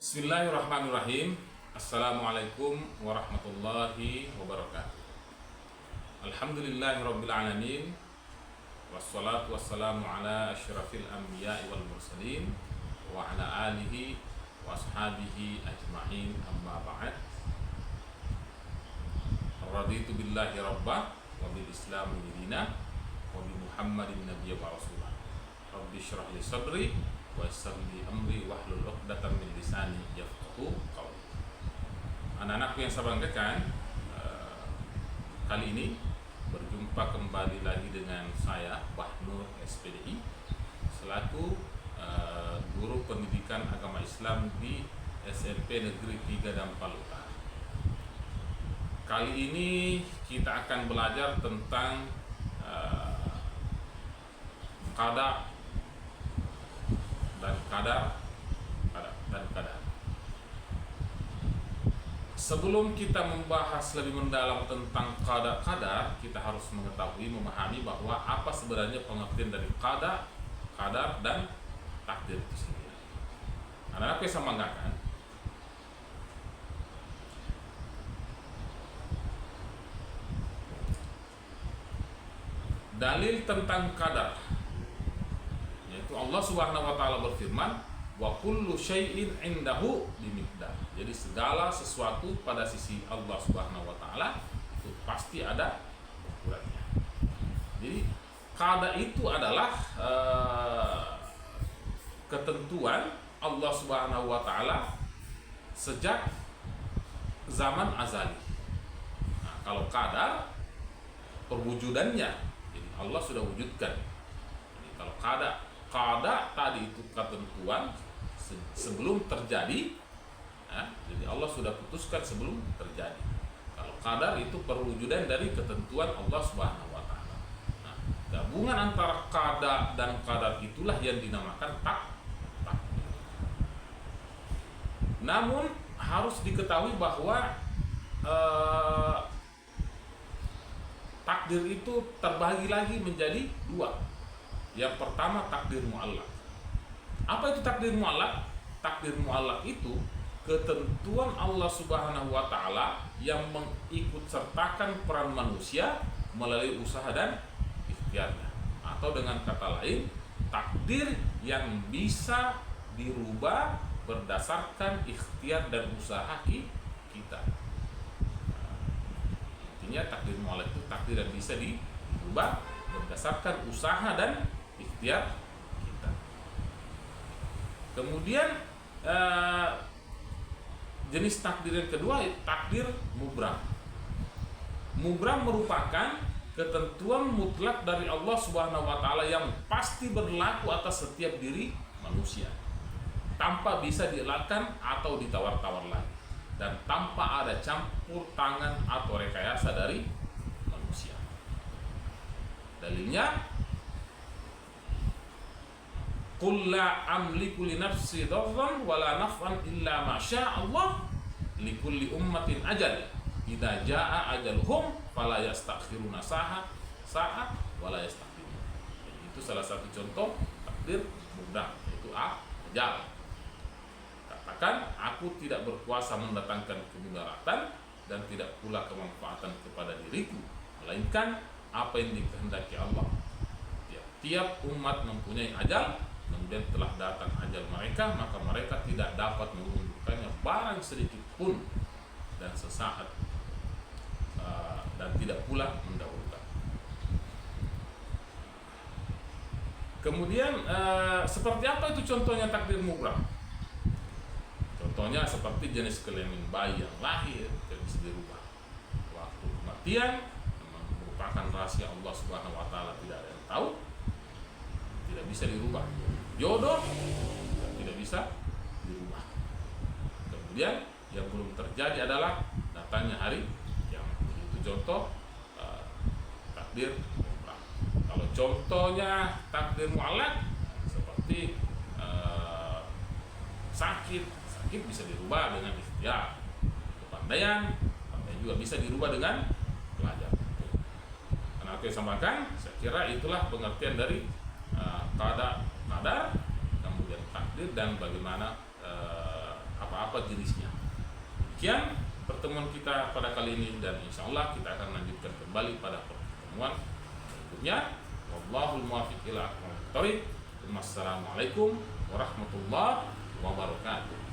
Bismillahirrahmanirrahim. Assalamualaikum warahmatullahi wabarakatuh. Alhamdulillahirabbil alamin. Wassalatu wassalamu ala asyrafil anbiya'i wal mursalin wa ala alihi wa ashabihi ajma'in, amma ba'd. Raditu billahi rabbah wa bil islami dina wa bi Muhammadin nabiyya wa rasulah. Rabbi shrah li sadri wa yassir li amri wahlul 'uqdatam min lisani yafqahu qawli. Anak-anakku yang saya banggakan, kali ini berjumpa kembali lagi dengan saya, Bahnur SPDI, selaku guru pendidikan agama Islam di SMP Negeri 3 Dampal Utara. Kali ini kita akan belajar tentang qada dan kadar. Sebelum kita membahas lebih mendalam tentang kadar, kita harus mengetahui, memahami bahwa apa sebenarnya pengertian dari kadar dan takdir itu sendiri. Anak-anak yang saya banggakan, dalil tentang kadar, yaitu Allah Subhanahu wa taala berfirman, wa kullu syai'in indahu bimiqdar. Jadi segala sesuatu pada sisi Allah Subhanahu wa taala itu pasti ada ukurannya. Jadi qada itu adalah ketentuan Allah Subhanahu wa taala sejak zaman azali. Nah, kalau qadar perwujudannya, jadi Allah sudah wujudkan. Jadi kalau qada tadi itu ketentuan sebelum terjadi, jadi Allah sudah putuskan sebelum terjadi. Kalau qadar itu perwujudan dari ketentuan Allah Subhanahu wa taala. Nah, gabungan antara qada dan qadar itulah yang dinamakan takdir. Namun harus diketahui bahwa takdir itu terbagi lagi menjadi dua. Yang pertama takdir mu'allaq. Apa itu takdir mu'allaq? Takdir mu'allaq itu ketentuan Allah Subhanahu wa taala yang mengikut sertakan peran manusia melalui usaha dan ikhtiarnya. Atau dengan kata lain, takdir yang bisa dirubah berdasarkan ikhtiar dan usaha kita. Intinya takdir mu'allaq itu takdir yang bisa dirubah berdasarkan usaha dan ikhtiar kita. Kemudian jenis takdir yang kedua, takdir mubram. Mubram merupakan ketentuan mutlak dari Allah Subhanahu wa taala yang pasti berlaku atas setiap diri manusia, tanpa bisa dielakkan atau ditawar-tawar lagi, dan tanpa ada campur tangan atau rekayasa dari manusia. Dalilnya, qul la amliku li nafsi dharran wa la naf'an illa ma syaa Allah likulli ummatin ajal idza jaa ajaluhum fala yastakhiruna sa'a wa la yastaqdimun. Itu salah satu contoh takdir mudah, yaitu ajal. Katakan, aku tidak berkuasa mendatangkan kemudaratan dan tidak pula kemanfaatan kepada diriku, melainkan apa yang dikehendaki Allah. Tiap umat mempunyai ajal, kemudian telah datang ajal mereka, maka mereka tidak dapat mengundurkannya barang sedikit pun dan sesaat, dan tidak pula mendahulukan. Kemudian seperti apa itu contohnya takdir mubram? Contohnya seperti jenis kelamin bayi yang lahir tidak bisa dirubah. Waktu kematian merupakan rahasia Allah Subhanahu wa taala, tidak ada yang tahu, tidak bisa dirubah. Jodoh tidak bisa dirubah. Kemudian yang belum terjadi adalah datangnya hari kiamat. Itu contoh takdir mutlak. Kalau contohnya takdir mu'allaq, seperti sakit bisa dirubah dengan ikhtiar. Kepandaian juga bisa dirubah dengan belajar. Karena aku sampaikan, saya kira itulah pengertian dari qada, kemudian takdir, dan bagaimana apa Demikian pertemuan kita pada kali ini, dan insya Allah kita akan lanjutkan kembali pada pertemuan berikutnya. Wallahul muwaffiq ila aqwamit thoriq. Wassalamualaikum warahmatullahi wabarakatuh.